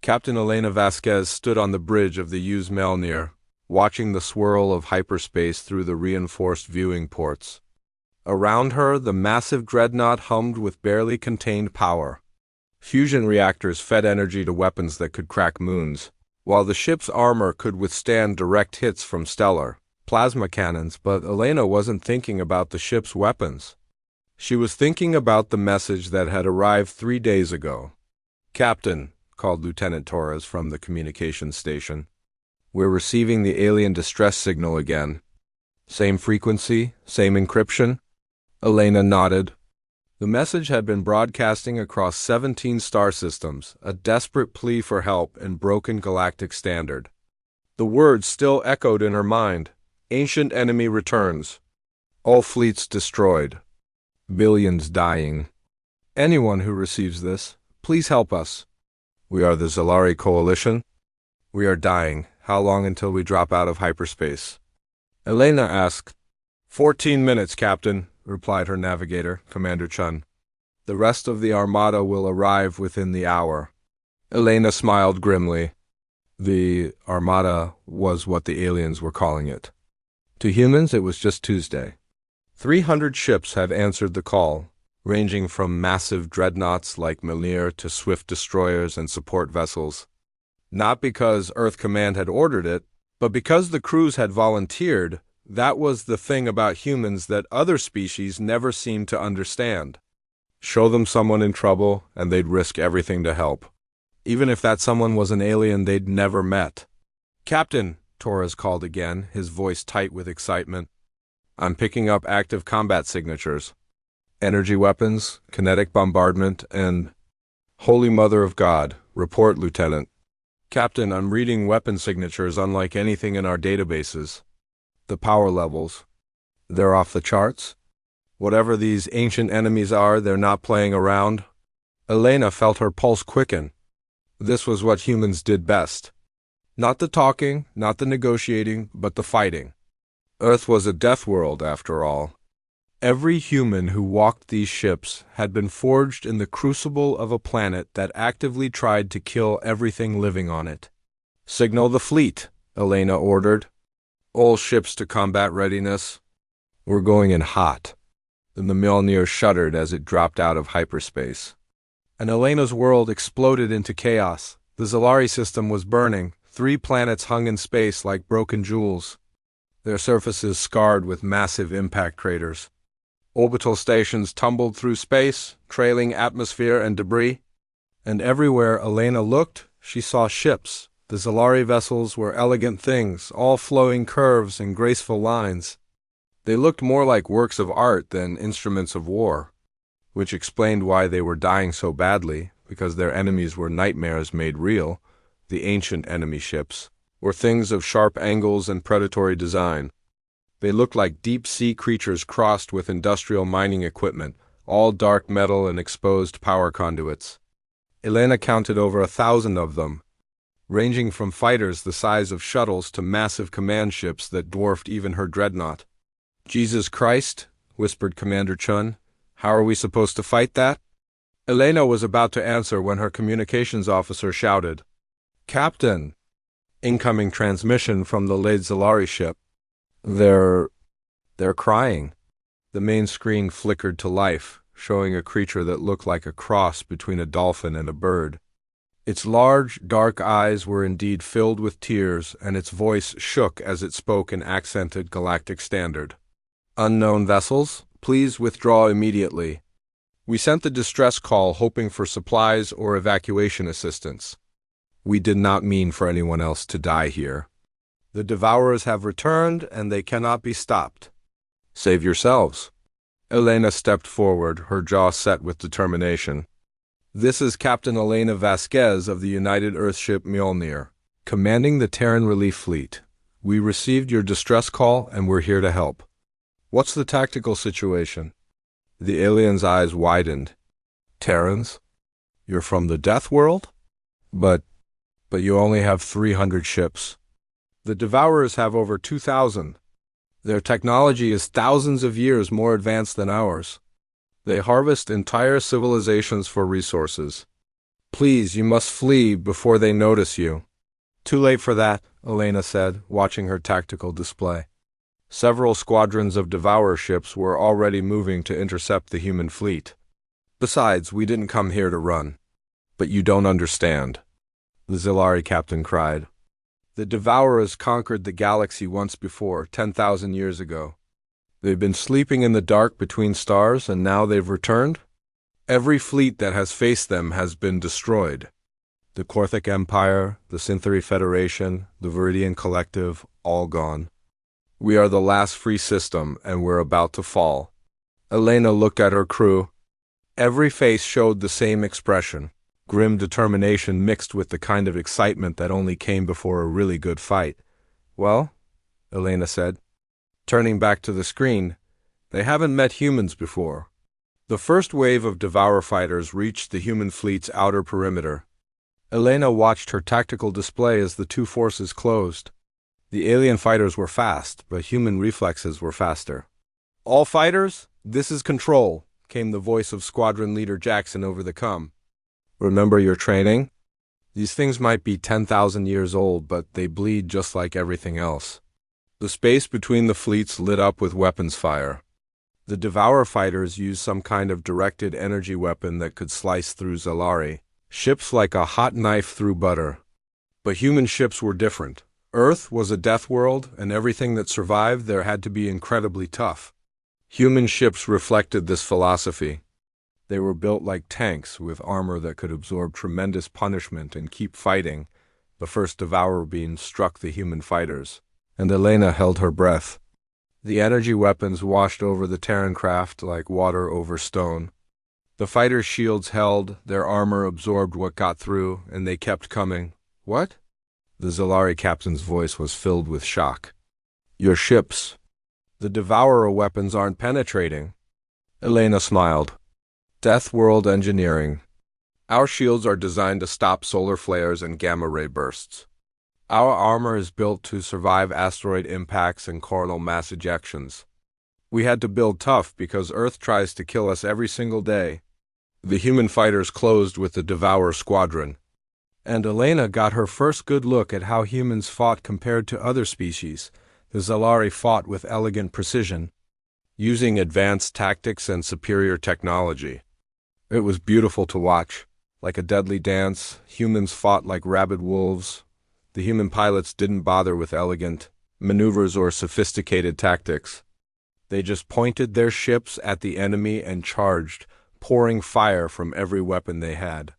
Captain Elena Vasquez stood on the bridge of the Yuz Melnir, watching the swirl of hyperspace through the reinforced viewing ports. Around her, the massive dreadnought hummed with barely contained power. Fusion reactors fed energy to weapons that could crack moons, while the ship's armor could withstand direct hits from stellar plasma cannons. But Elena wasn't thinking about the ship's weapons. She was thinking about the message that had arrived 3 days ago. "Captain," called Lieutenant Torres from the communications station. "We're receiving the alien distress signal again." "Same frequency, same encryption?" Elena nodded. The message had been broadcasting across 17 star systems, a desperate plea for help in broken galactic standard. The words still echoed in her mind. "Ancient enemy returns. All fleets destroyed. Billions dying. Anyone who receives this, please help us. We are the Zalari Coalition. We are dying. How long until we drop out of hyperspace?" Elena asked. 14 minutes, Captain," replied her navigator, Commander Chun. "The rest of the Armada will arrive within the hour." Elena smiled grimly. The Armada was what the aliens were calling it. To humans, it was just Tuesday. 300 ships had answered the call, ranging from massive dreadnoughts like Melnir to swift destroyers and support vessels. Not because Earth Command had ordered it, but because the crews had volunteered. That was the thing about humans that other species never seemed to understand. Show them someone in trouble, and they'd risk everything to help, even if that someone was an alien they'd never met. "Captain," Torres called again, his voice tight with excitement. "I'm picking up active combat signatures. Energy weapons, kinetic bombardment, and—" "Holy Mother of God, report, Lieutenant." "Captain, I'm reading weapon signatures unlike anything in our databases. The power levels, they're off the charts. Whatever these ancient enemies are, they're not playing around." Elena felt her pulse quicken. This was what humans did best. Not the talking, not the negotiating, but the fighting. Earth was a death world, after all. Every human who walked these ships had been forged in the crucible of a planet that actively tried to kill everything living on it. "Signal the fleet," Elena ordered. "All ships to combat readiness. We're going in hot." Then the Mjolnir shuddered as it dropped out of hyperspace. And Elena's world exploded into chaos. The Zalari system was burning. 3 planets hung in space like broken jewels, their surfaces scarred with massive impact craters. Orbital stations tumbled through space, trailing atmosphere and debris. And everywhere Elena looked, she saw ships. The Zalari vessels were elegant things, all flowing curves and graceful lines. They looked more like works of art than instruments of war, which explained why they were dying so badly, because their enemies were nightmares made real. The ancient enemy ships were things of sharp angles and predatory design. They looked like deep-sea creatures crossed with industrial mining equipment, all dark metal and exposed power conduits. Elena counted over 1,000 of them, ranging from fighters the size of shuttles to massive command ships that dwarfed even her dreadnought. "Jesus Christ," whispered Commander Chun. "How are we supposed to fight that?" Elena was about to answer when her communications officer shouted, "Captain!" Incoming transmission from the Lade Zalari ship. They're crying." The main screen flickered to life, showing a creature that looked like a cross between a dolphin and a bird. Its large, dark eyes were indeed filled with tears, and its voice shook as it spoke in accented galactic standard. "Unknown vessels, please withdraw immediately. We sent the distress call hoping for supplies or evacuation assistance. We did not mean for anyone else to die here. The Devourers have returned, and they cannot be stopped. Save yourselves." Elena stepped forward, her jaw set with determination. "This is Captain Elena Vasquez of the United Earthship Mjolnir, commanding the Terran Relief Fleet. We received your distress call, and we're here to help." "What's the tactical situation?" The alien's eyes widened. "Terrans? You're from the Death World? But you only have 300 ships. The Devourers have over 2,000. Their technology is thousands of years more advanced than ours. They harvest entire civilizations for resources. Please, you must flee before they notice you. Too late for that, Elena said, watching her tactical display. Several squadrons of Devourer ships were already moving to intercept the human fleet. Besides, we didn't come here to run. But you don't understand, the Zilari captain cried. The Devourers conquered the galaxy once before, 10,000 years ago. They've been sleeping in the dark between stars, and now they've returned? Every fleet that has faced them has been destroyed. The Korthic Empire, the Synthary Federation, the Viridian Collective, all gone. We are the last free system, and we're about to fall. Elena looked at her crew. Every face showed the same expression, grim determination mixed with the kind of excitement that only came before a really good fight. Well, Elena said, turning back to the screen, they haven't met humans before. The first wave of Devourer fighters reached the human fleet's outer perimeter. Elena watched her tactical display as the two forces closed. The alien fighters were fast, but human reflexes were faster. All fighters, this is Control, came the voice of Squadron Leader Jackson over the comm. Remember your training? These things might be 10,000 years old, but they bleed just like everything else. The space between the fleets lit up with weapons fire. The Devourer fighters used some kind of directed energy weapon that could slice through Zilari, ships like a hot knife through butter. But human ships were different. Earth was a death world, and everything that survived there had to be incredibly tough. Human ships reflected this philosophy. They were built like tanks with armor that could absorb tremendous punishment and keep fighting. The first Devourer beam struck the human fighters, and Elena held her breath. The energy weapons washed over the Terran craft like water over stone. The fighters' shields held, their armor absorbed what got through, and they kept coming. What? The Zilari captain's voice was filled with shock. Your ships. The Devourer weapons aren't penetrating. Elena smiled. Death World engineering. Our shields are designed to stop solar flares and gamma-ray bursts. Our armor is built to survive asteroid impacts and coronal mass ejections. We had to build tough because Earth tries to kill us every single day. The human fighters closed with the Devourer squadron, and Elena got her first good look at how humans fought compared to other species. The Zilari fought with elegant precision, using advanced tactics and superior technology. It was beautiful to watch. Like a deadly dance, humans fought like rabid wolves. The human pilots didn't bother with elegant maneuvers or sophisticated tactics. They just pointed their ships at the enemy and charged, pouring fire from every weapon they had.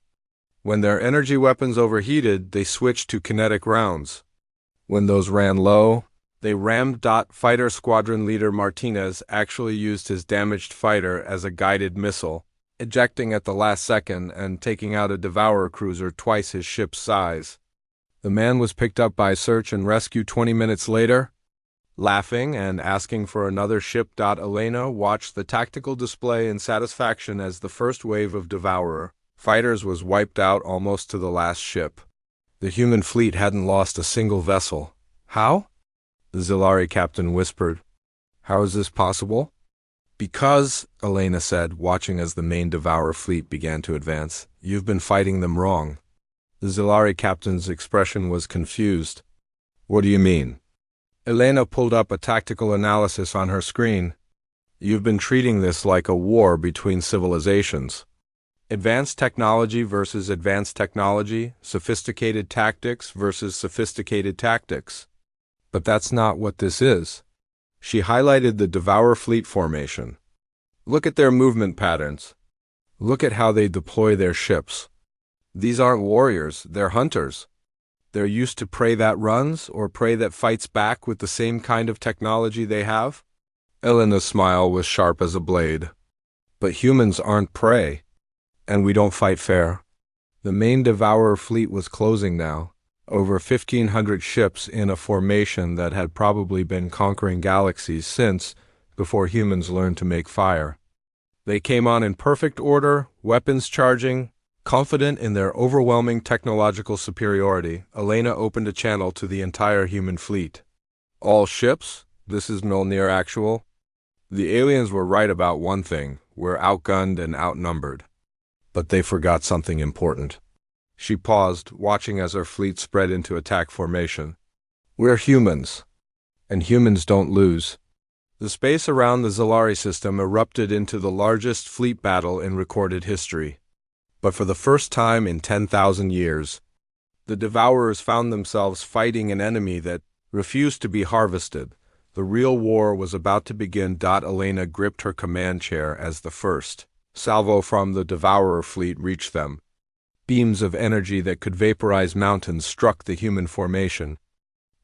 When their energy weapons overheated, they switched to kinetic rounds. When those ran low, they rammed. Fighter Squadron Leader Martinez actually used his damaged fighter as a guided missile, ejecting at the last second and taking out a Devourer cruiser twice his ship's size. The man was picked up by search and rescue 20 minutes later. Laughing and asking for another ship. Elena watched the tactical display in satisfaction as the first wave of Devourer fighters was wiped out almost to the last ship. The human fleet hadn't lost a single vessel. How? The Zilari captain whispered. How is this possible? Because, Elena said, watching as the main Devourer fleet began to advance, you've been fighting them wrong. The Zilari captain's expression was confused. What do you mean? Elena pulled up a tactical analysis on her screen. You've been treating this like a war between civilizations. Advanced technology versus advanced technology, sophisticated tactics versus sophisticated tactics. But that's not what this is. She highlighted the Devourer fleet formation. Look at their movement patterns. Look at how they deploy their ships. These aren't warriors, they're hunters. They're used to prey that runs or prey that fights back with the same kind of technology they have. Elena's smile was sharp as a blade. But humans aren't prey, and we don't fight fair. The main Devourer fleet was closing now, over 1,500 ships in a formation that had probably been conquering galaxies before humans learned to make fire. They came on in perfect order, weapons charging. Confident in their overwhelming technological superiority, Elena opened a channel to the entire human fleet. All ships? This is Mjolnir actual? The aliens were right about one thing. We're outgunned and outnumbered. But they forgot something important. She paused, watching as her fleet spread into attack formation. We're humans, and humans don't lose. The space around the Zalari system erupted into the largest fleet battle in recorded history. But for the first time in 10,000 years, the Devourers found themselves fighting an enemy that refused to be harvested. The real war was about to begin. Elena gripped her command chair as the first salvo from the Devourer fleet reached them. Beams of energy that could vaporize mountains struck the human formation,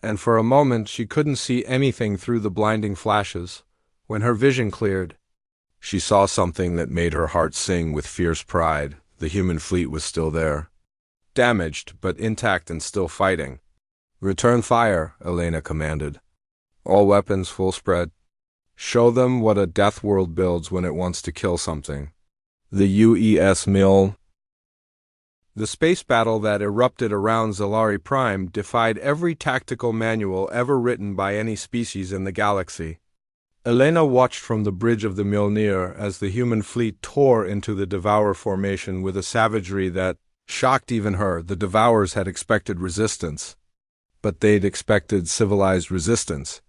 and for a moment she couldn't see anything through the blinding flashes. When her vision cleared, she saw something that made her heart sing with fierce pride. The human fleet was still there, damaged but intact and still fighting. Return fire, Elena commanded. All weapons full spread. Show them what a death world builds when it wants to kill something. The UES Mill. The space battle that erupted around Zalari Prime defied every tactical manual ever written by any species in the galaxy. Elena watched from the bridge of the Mjolnir as the human fleet tore into the Devourer formation with a savagery that shocked even her. The Devourers had expected resistance, but they'd expected civilized resistance.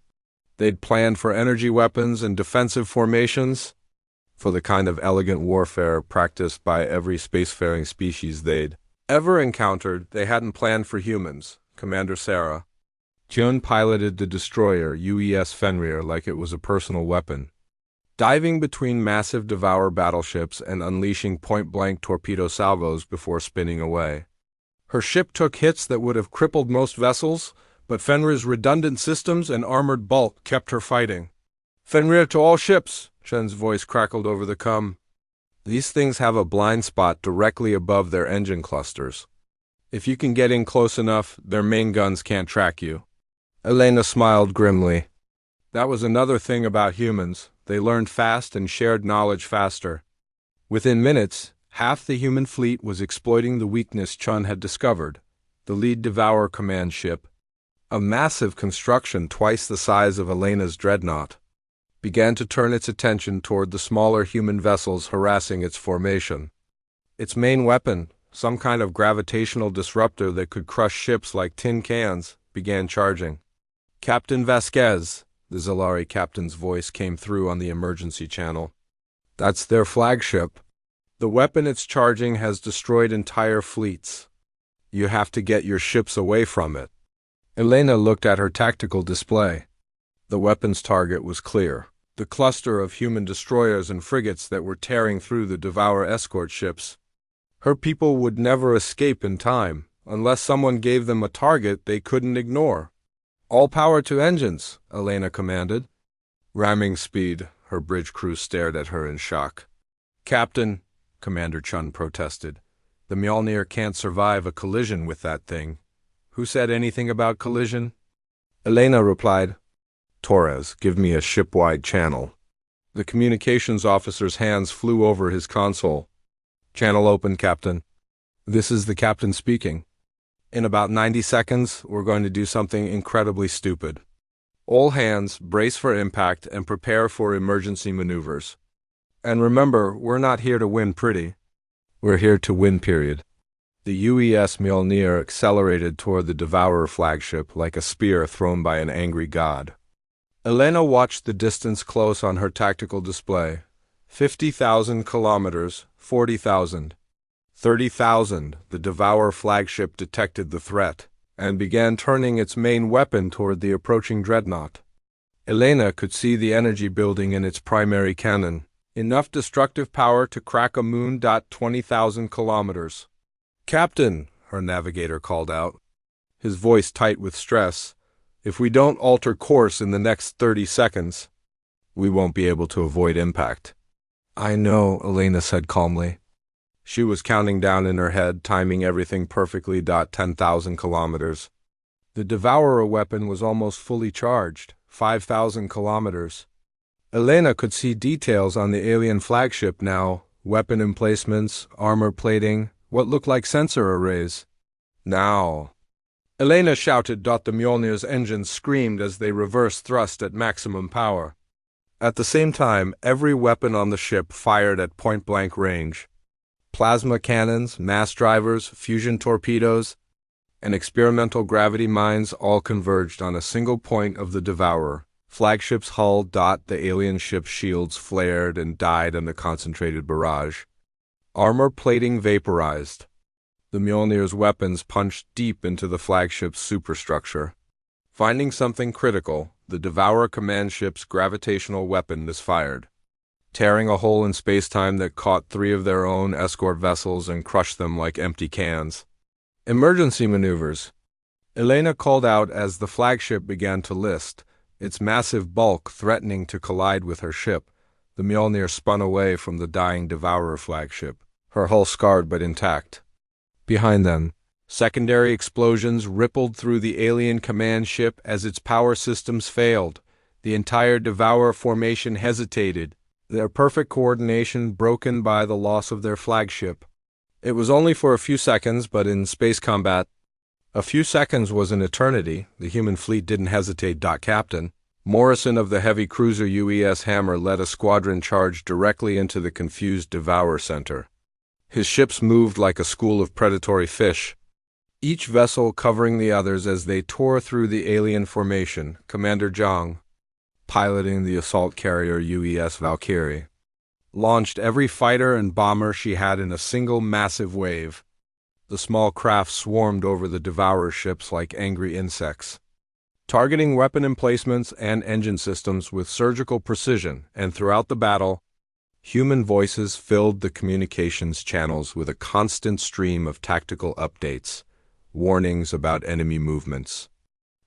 They'd planned for energy weapons and defensive formations, for the kind of elegant warfare practiced by every spacefaring species they'd ever encountered. They hadn't planned for humans. Commander Sarah Jun piloted the destroyer UES Fenrir like it was a personal weapon, diving between massive Devourer battleships and unleashing point-blank torpedo salvos before spinning away. Her ship took hits that would have crippled most vessels, but Fenrir's redundant systems and armored bulk kept her fighting. Fenrir to all ships, Chen's voice crackled over the comm. These things have a blind spot directly above their engine clusters. If you can get in close enough, their main guns can't track you. Elena smiled grimly. That was another thing about humans. They learned fast and shared knowledge faster. Within minutes, half the human fleet was exploiting the weakness Chun had discovered. The lead Devourer command ship, a massive construction twice the size of Elena's dreadnought, began to turn its attention toward the smaller human vessels harassing its formation. Its main weapon, some kind of gravitational disruptor that could crush ships like tin cans, began charging. Captain Vasquez, the Zalari captain's voice came through on the emergency channel. That's their flagship. The weapon it's charging has destroyed entire fleets. You have to get your ships away from it. Elena looked at her tactical display. The weapon's target was clear. The cluster of human destroyers and frigates that were tearing through the Devourer escort ships. Her people would never escape in time, unless someone gave them a target they couldn't ignore. All power to engines, Elena commanded. Ramming speed, her bridge crew stared at her in shock. Captain, Commander Chun protested, the Mjolnir can't survive a collision with that thing. Who said anything about collision? Elena replied, Torres, give me a ship-wide channel. The communications officer's hands flew over his console. Channel open, Captain. This is the captain speaking. In about 90 seconds, we're going to do something incredibly stupid. All hands, brace for impact and prepare for emergency maneuvers. And remember, we're not here to win pretty. We're here to win, period. The UES Mjolnir accelerated toward the Devourer flagship like a spear thrown by an angry god. Elena watched the distance close on her tactical display. 50,000 kilometers, 40,000. 30,000, the Devourer flagship detected the threat, and began turning its main weapon toward the approaching dreadnought. Elena could see the energy building in its primary cannon, enough destructive power to crack a moon. 20,000 kilometers. Captain, her navigator called out, his voice tight with stress, if we don't alter course in the next 30 seconds, we won't be able to avoid impact. I know, Elena said calmly. She was counting down in her head, timing everything perfectly. 10,000 kilometers. The Devourer weapon was almost fully charged. 5,000 kilometers. Elena could see details on the alien flagship now, weapon emplacements, armor plating, what looked like sensor arrays. Now. Elena shouted. The Mjolnir's engines screamed as they reverse thrust at maximum power. At the same time, every weapon on the ship fired at point-blank range. Plasma cannons, mass drivers, fusion torpedoes, and experimental gravity mines all converged on a single point of the Devourer. Flagship's hull. The alien ship's shields flared and died in a concentrated barrage. Armor plating vaporized. The Mjolnir's weapons punched deep into the flagship's superstructure. Finding something critical, the Devourer command ship's gravitational weapon misfired, tearing a hole in space-time that caught 3 of their own escort vessels and crushed them like empty cans. Emergency maneuvers. Elena called out as the flagship began to list, its massive bulk threatening to collide with her ship. The Mjolnir spun away from the dying Devourer flagship, her hull scarred but intact. Behind them, secondary explosions rippled through the alien command ship as its power systems failed. The entire Devourer formation hesitated, their perfect coordination broken by the loss of their flagship. It was only for a few seconds, but in space combat, a few seconds was an eternity. The human fleet didn't hesitate. Captain Morrison of the heavy cruiser UES Hammer led a squadron charge directly into the confused Devourer center. His ships moved like a school of predatory fish, each vessel covering the others as they tore through the alien formation. Commander Zhang, piloting the assault carrier UES Valkyrie, launched every fighter and bomber she had in a single massive wave. The small craft swarmed over the Devourer ships like angry insects, targeting weapon emplacements and engine systems with surgical precision, and throughout the battle, human voices filled the communications channels with a constant stream of tactical updates, warnings about enemy movements,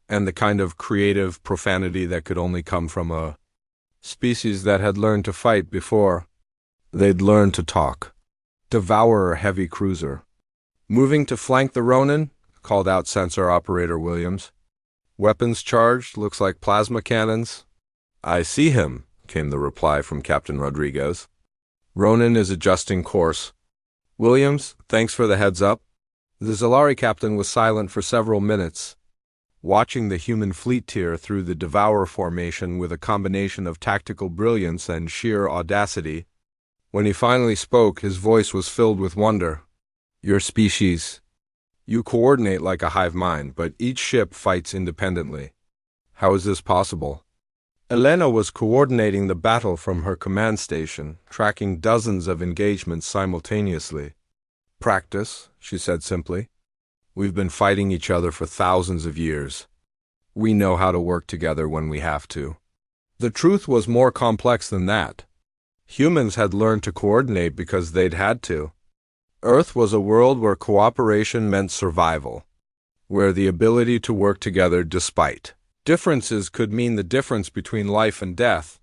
and the kind of creative profanity that could only come from a species that had learned to fight before they'd learned to talk. Devourer heavy cruiser. Moving to flank the Ronin, called out Sensor Operator Williams. Weapons charged, looks like plasma cannons. I see him, came the reply from Captain Rodriguez. Ronin is adjusting course. Williams, thanks for the heads up. The Zalari captain was silent for several minutes, watching the human fleet tear through the Devourer formation with a combination of tactical brilliance and sheer audacity. When he finally spoke, his voice was filled with wonder. Your species. You coordinate like a hive mind, but each ship fights independently. How is this possible? Elena was coordinating the battle from her command station, tracking dozens of engagements simultaneously. Practice, she said simply. We've been fighting each other for thousands of years. We know how to work together when we have to. The truth was more complex than that. Humans had learned to coordinate because they'd had to. Earth was a world where cooperation meant survival, where the ability to work together despite differences could mean the difference between life and death,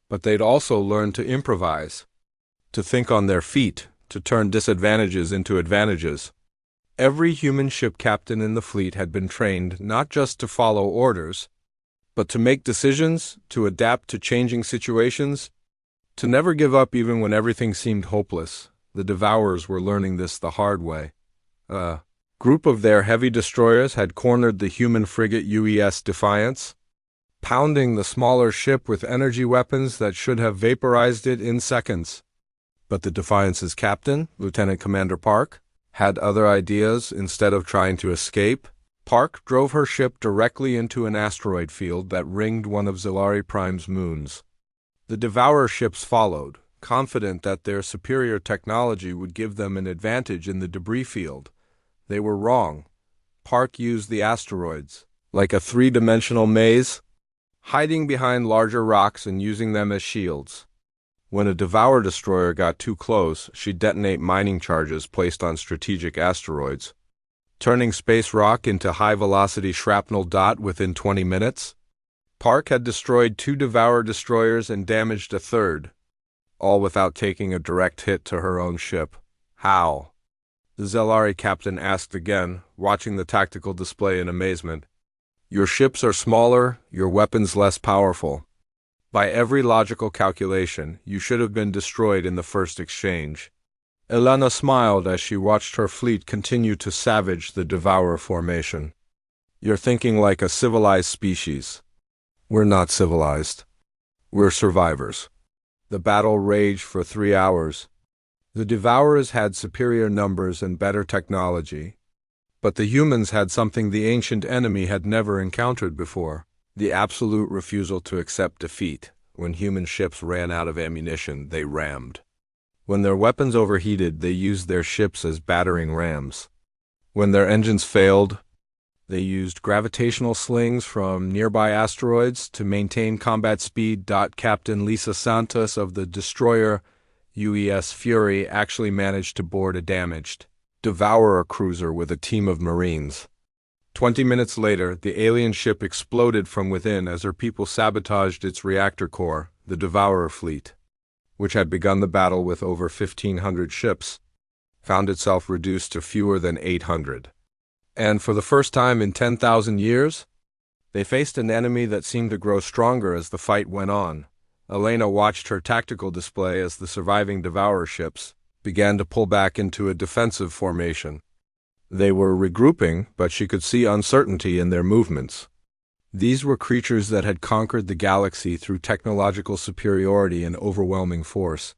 but they'd also learned to improvise, to think on their feet, to turn disadvantages into advantages. Every human ship captain in the fleet had been trained not just to follow orders, but to make decisions, to adapt to changing situations, to never give up even when everything seemed hopeless. The Devourers were learning this the hard way. A group of their heavy destroyers had cornered the human frigate UES Defiance, pounding the smaller ship with energy weapons that should have vaporized it in seconds. But the Defiance's captain, Lieutenant Commander Park, had other ideas. Instead of trying to escape, Park drove her ship directly into an asteroid field that ringed one of Zalari Prime's moons. The Devourer ships followed, confident that their superior technology would give them an advantage in the debris field. They were wrong. Park used the asteroids, like a three-dimensional maze, hiding behind larger rocks and using them as shields. When a Devourer destroyer got too close, she'd detonate mining charges placed on strategic asteroids, turning space rock into high-velocity shrapnel. Within 20 minutes, Park had destroyed 2 Devourer destroyers and damaged a third, all without taking a direct hit to her own ship. How? The Zalari captain asked again, watching the tactical display in amazement. Your ships are smaller, your weapons less powerful. By every logical calculation, you should have been destroyed in the first exchange. Elena smiled as she watched her fleet continue to savage the Devourer formation. You're thinking like a civilized species. We're not civilized. We're survivors. The battle raged for 3 hours. The Devourers had superior numbers and better technology, but the humans had something the ancient enemy had never encountered before: the absolute refusal to accept defeat. When human ships ran out of ammunition, they rammed. When their weapons overheated, they used their ships as battering rams. When their engines failed, they used gravitational slings from nearby asteroids to maintain combat speed. Captain Lisa Santos of the destroyer UES Fury actually managed to board a damaged Devourer cruiser with a team of Marines. 20 minutes later, the alien ship exploded from within as her people sabotaged its reactor core. The Devourer fleet, which had begun the battle with over 1,500 ships, found itself reduced to fewer than 800. And for the first time in 10,000 years, they faced an enemy that seemed to grow stronger as the fight went on. Elena watched her tactical display as the surviving Devourer ships began to pull back into a defensive formation. They were regrouping, but she could see uncertainty in their movements. These were creatures that had conquered the galaxy through technological superiority and overwhelming force.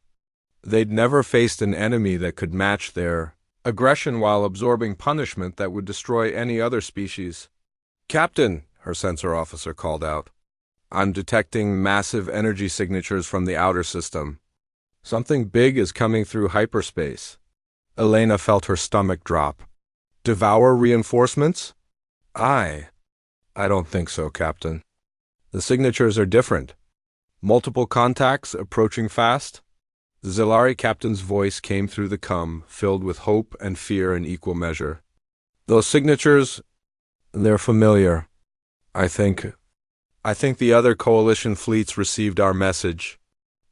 They'd never faced an enemy that could match their aggression while absorbing punishment that would destroy any other species. "Captain," her sensor officer called out, "I'm detecting massive energy signatures from the outer system. Something big is coming through hyperspace." Elena felt her stomach drop. "Devour reinforcements?" I don't think so, Captain. The signatures are different. Multiple contacts approaching fast." The Zilari captain's voice came through the cum, filled with hope and fear in equal measure. "Those signatures, they're familiar. I think the other coalition fleets received our message."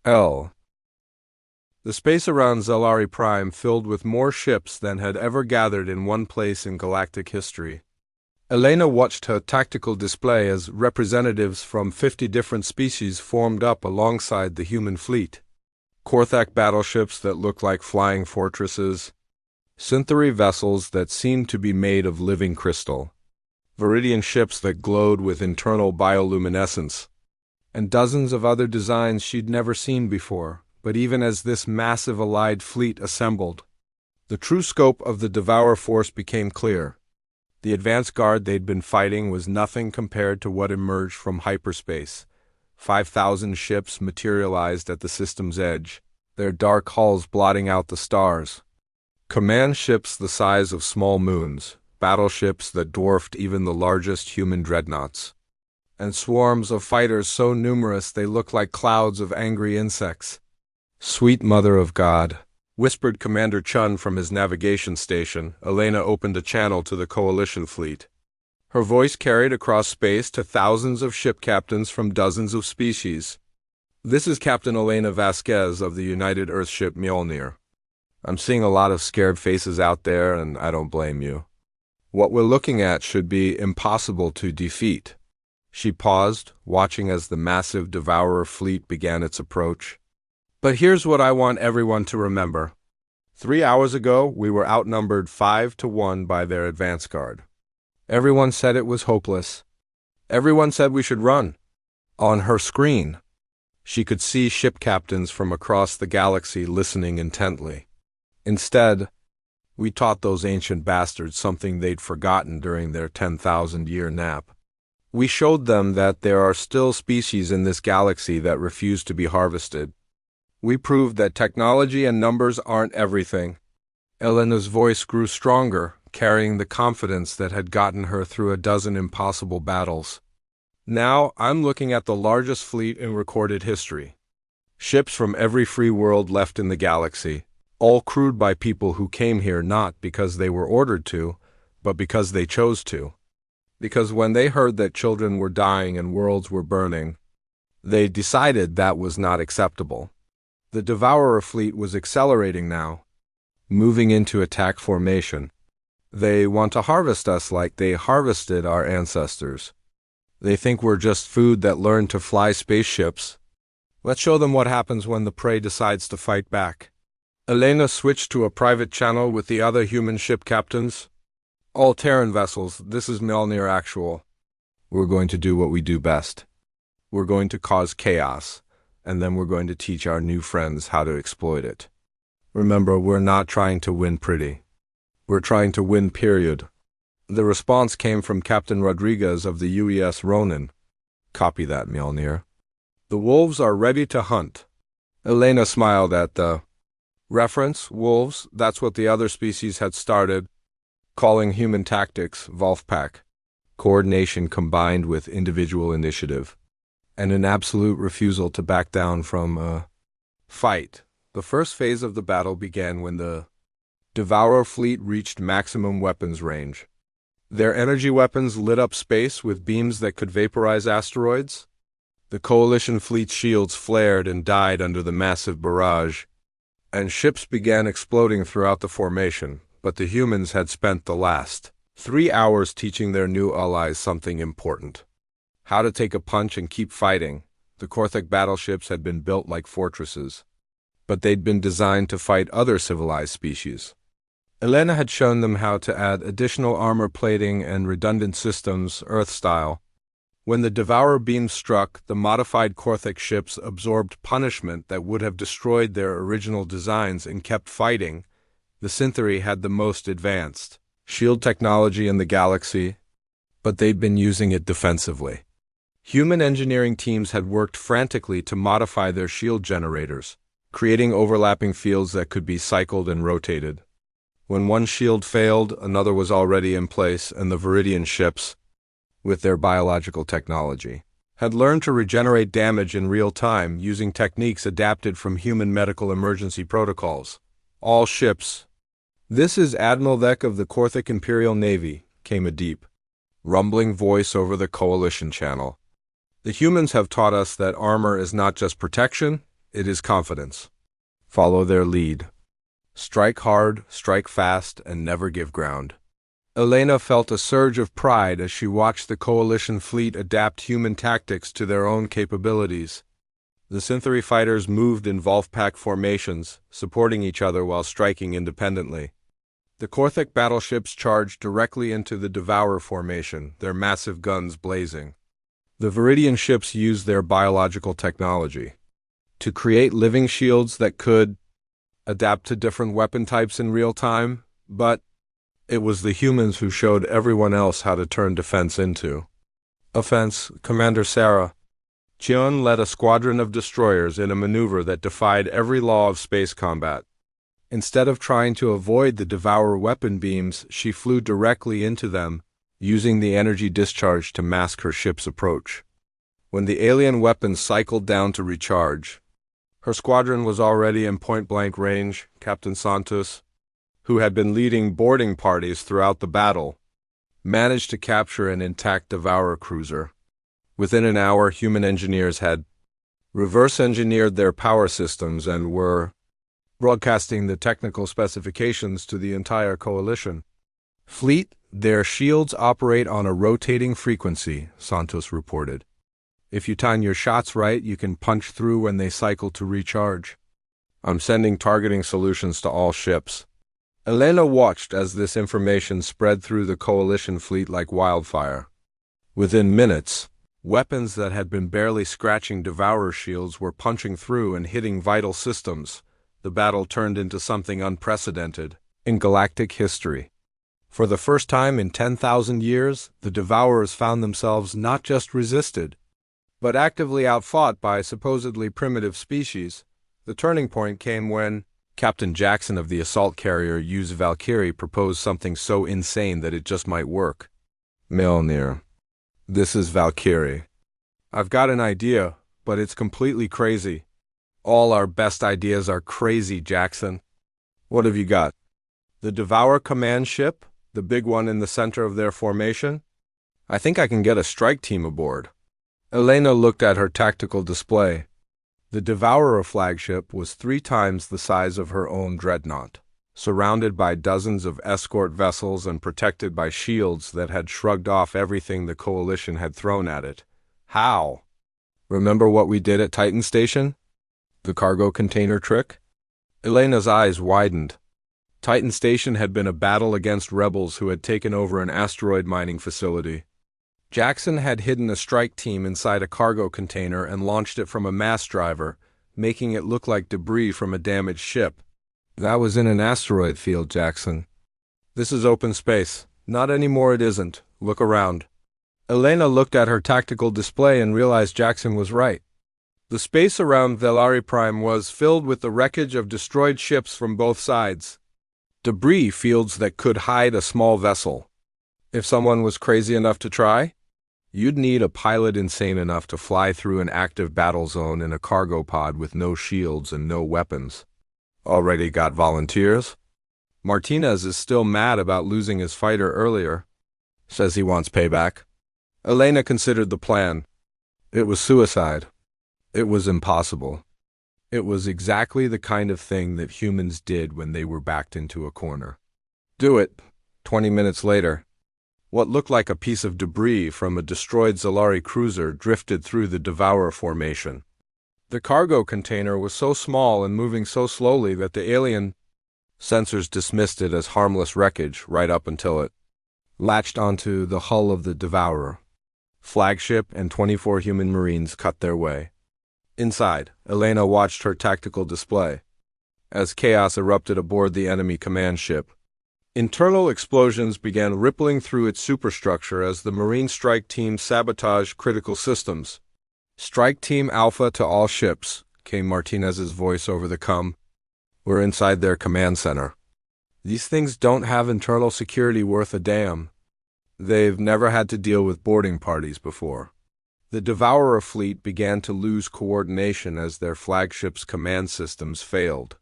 The space around Zilari Prime filled with more ships than had ever gathered in one place in galactic history. Elena watched her tactical display as representatives from 50 different species formed up alongside the human fleet. Korthak battleships that looked like flying fortresses, Synthary vessels that seemed to be made of living crystal, Viridian ships that glowed with internal bioluminescence, and dozens of other designs she'd never seen before. But even as this massive allied fleet assembled, the true scope of the Devourer force became clear. The advance guard they'd been fighting was nothing compared to what emerged from hyperspace. 5,000 ships materialized at the system's edge, their dark hulls blotting out the stars. Command ships the size of small moons, battleships that dwarfed even the largest human dreadnoughts, and swarms of fighters so numerous they looked like clouds of angry insects. "Sweet Mother of God," whispered Commander Chun from his navigation station. Elena opened a channel to the coalition fleet. Her voice carried across space to thousands of ship captains from dozens of species. "This is Captain Elena Vasquez of the United Earthship Mjolnir. I'm seeing a lot of scared faces out there, and I don't blame you. What we're looking at should be impossible to defeat." She paused, watching as the massive Devourer fleet began its approach. "But here's what I want everyone to remember. 3 hours ago, we were outnumbered 5-1 by their advance guard. Everyone said it was hopeless. Everyone said we should run." On her screen, she could see ship captains from across the galaxy listening intently. "Instead, we taught those ancient bastards something they'd forgotten during their 10,000-year nap. We showed them that there are still species in this galaxy that refuse to be harvested. We proved that technology and numbers aren't everything." Elena's voice grew stronger, carrying the confidence that had gotten her through a dozen impossible battles. "Now I'm looking at the largest fleet in recorded history. Ships from every free world left in the galaxy, all crewed by people who came here not because they were ordered to, but because they chose to. Because when they heard that children were dying and worlds were burning, they decided that was not acceptable. The Devourer fleet was accelerating now, moving into attack formation. They want to harvest us like they harvested our ancestors. They think we're just food that learned to fly spaceships. Let's show them what happens when the prey decides to fight back." Elena switched to a private channel with the other human ship captains. "All Terran vessels, this is Mjolnir Actual. We're going to do what we do best. We're going to cause chaos, and then we're going to teach our new friends how to exploit it." Remember, we're not trying to win pretty. We're trying to win, period. The response came from Captain Rodriguez of the UES Ronin. Copy that, Mjolnir. The wolves are ready to hunt. Elena smiled at the reference. Wolves, that's what the other species had started, calling human tactics Wolfpack. Coordination combined with individual initiative. And an absolute refusal to back down from a fight. The first phase of the battle began when the Devourer fleet reached maximum weapons range. Their energy weapons lit up space with beams that could vaporize asteroids. The Coalition fleet's shields flared and died under the massive barrage, and ships began exploding throughout the formation, but the humans had spent the last 3 hours teaching their new allies something important. How to take a punch and keep fighting. The Korthik battleships had been built like fortresses, but they'd been designed to fight other civilized species. Elena had shown them how to add additional armor plating and redundant systems, Earth-style. When the Devourer beam struck, the modified Korthik ships absorbed punishment that would have destroyed their original designs and kept fighting. The Synthery had the most advanced shield technology in the galaxy, but they'd been using it defensively. Human engineering teams had worked frantically to modify their shield generators, creating overlapping fields that could be cycled and rotated. When one shield failed, another was already in place, and the Viridian ships, with their biological technology, had learned to regenerate damage in real time using techniques adapted from human medical emergency protocols. All ships. This is Admiral Thek of the Korthik Imperial Navy, came a deep, rumbling voice over the Coalition channel. The humans have taught us that armor is not just protection, it is confidence. Follow their lead. Strike hard, strike fast, and never give ground. Elena felt a surge of pride as she watched the Coalition fleet adapt human tactics to their own capabilities. The Synthery fighters moved in Wolfpack formations, supporting each other while striking independently. The Korthik battleships charged directly into the Devourer formation, their massive guns blazing. The Viridian ships used their biological technology to create living shields that could adapt to different weapon types in real time, but it was the humans who showed everyone else how to turn defense into offense. Commander Sarah Cheon led a squadron of destroyers in a maneuver that defied every law of space combat. Instead of trying to avoid the Devourer weapon beams, she flew directly into them, using the energy discharge to mask her ship's approach. When the alien weapons cycled down to recharge, her squadron was already in point-blank range. Captain Santos, who had been leading boarding parties throughout the battle, managed to capture an intact Devourer cruiser. Within an hour, human engineers had reverse-engineered their power systems and were broadcasting the technical specifications to the entire Coalition fleet. Their shields operate on a rotating frequency, Santos reported. If you time your shots right, you can punch through when they cycle to recharge. I'm sending targeting solutions to all ships. Elena watched as this information spread through the Coalition fleet like wildfire. Within minutes, weapons that had been barely scratching Devourer shields were punching through and hitting vital systems. The battle turned into something unprecedented in galactic history. For the first time in 10,000 years, the Devourers found themselves not just resisted, but actively outfought by supposedly primitive species. The turning point came when Captain Jackson of the assault carrier used Valkyrie proposed something so insane that it just might work. Mjolnir. This is Valkyrie. I've got an idea, but it's completely crazy. All our best ideas are crazy, Jackson. What have you got? The Devourer command ship, the big one in the center of their formation? I think I can get a strike team aboard. Elena looked at her tactical display. The Devourer flagship was 3 times the size of her own dreadnought, surrounded by dozens of escort vessels and protected by shields that had shrugged off everything the Coalition had thrown at it. How? Remember what we did at Titan Station? The cargo container trick? Elena's eyes widened. Titan Station had been a battle against rebels who had taken over an asteroid mining facility. Jackson had hidden a strike team inside a cargo container and launched it from a mass driver, making it look like debris from a damaged ship. That was in an asteroid field, Jackson. This is open space. Not anymore, it isn't. Look around. Elena looked at her tactical display and realized Jackson was right. The space around Velari Prime was filled with the wreckage of destroyed ships from both sides. Debris fields that could hide a small vessel. If someone was crazy enough to try, you'd need a pilot insane enough to fly through an active battle zone in a cargo pod with no shields and no weapons. Already got volunteers? Martinez is still mad about losing his fighter earlier. Says he wants payback. Elena considered the plan. It was suicide. It was impossible. It was exactly the kind of thing that humans did when they were backed into a corner. Do it. 20 minutes later, what looked like a piece of debris from a destroyed Zalari cruiser drifted through the Devourer formation. The cargo container was so small and moving so slowly that the alien sensors dismissed it as harmless wreckage right up until it latched onto the hull of the Devourer. Flagship and 24 human Marines cut their way. Inside, Elena watched her tactical display as chaos erupted aboard the enemy command ship. Internal explosions began rippling through its superstructure as the Marine Strike Team sabotaged critical systems. Strike Team Alpha to all ships, came Martinez's voice over the comm. We're inside their command center. These things don't have internal security worth a damn. They've never had to deal with boarding parties before. The Devourer fleet began to lose coordination as their flagship's command systems failed.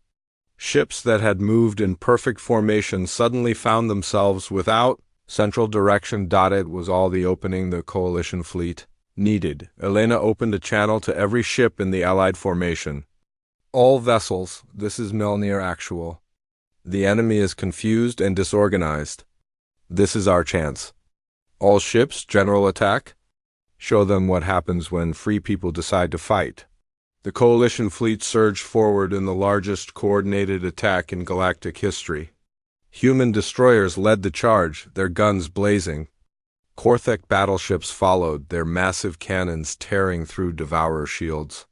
Ships that had moved in perfect formation suddenly found themselves without central direction. It was all the opening the Coalition fleet needed. Elena opened a channel to every ship in the Allied formation. All vessels, this is Melnir Actual. The enemy is confused and disorganized. This is our chance. All ships, general attack. Show them what happens when free people decide to fight. The Coalition fleet surged forward in the largest coordinated attack in galactic history. Human destroyers led the charge, their guns blazing. Korthek battleships followed, their massive cannons tearing through Devourer shields.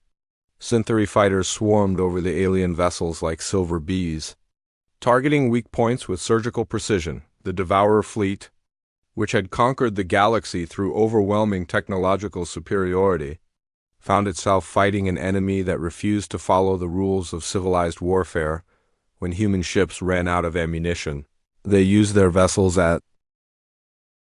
Synthary fighters swarmed over the alien vessels like silver bees, targeting weak points with surgical precision. The Devourer fleet, which had conquered the galaxy through overwhelming technological superiority, found itself fighting an enemy that refused to follow the rules of civilized warfare. When human ships ran out of ammunition, they used their vessels at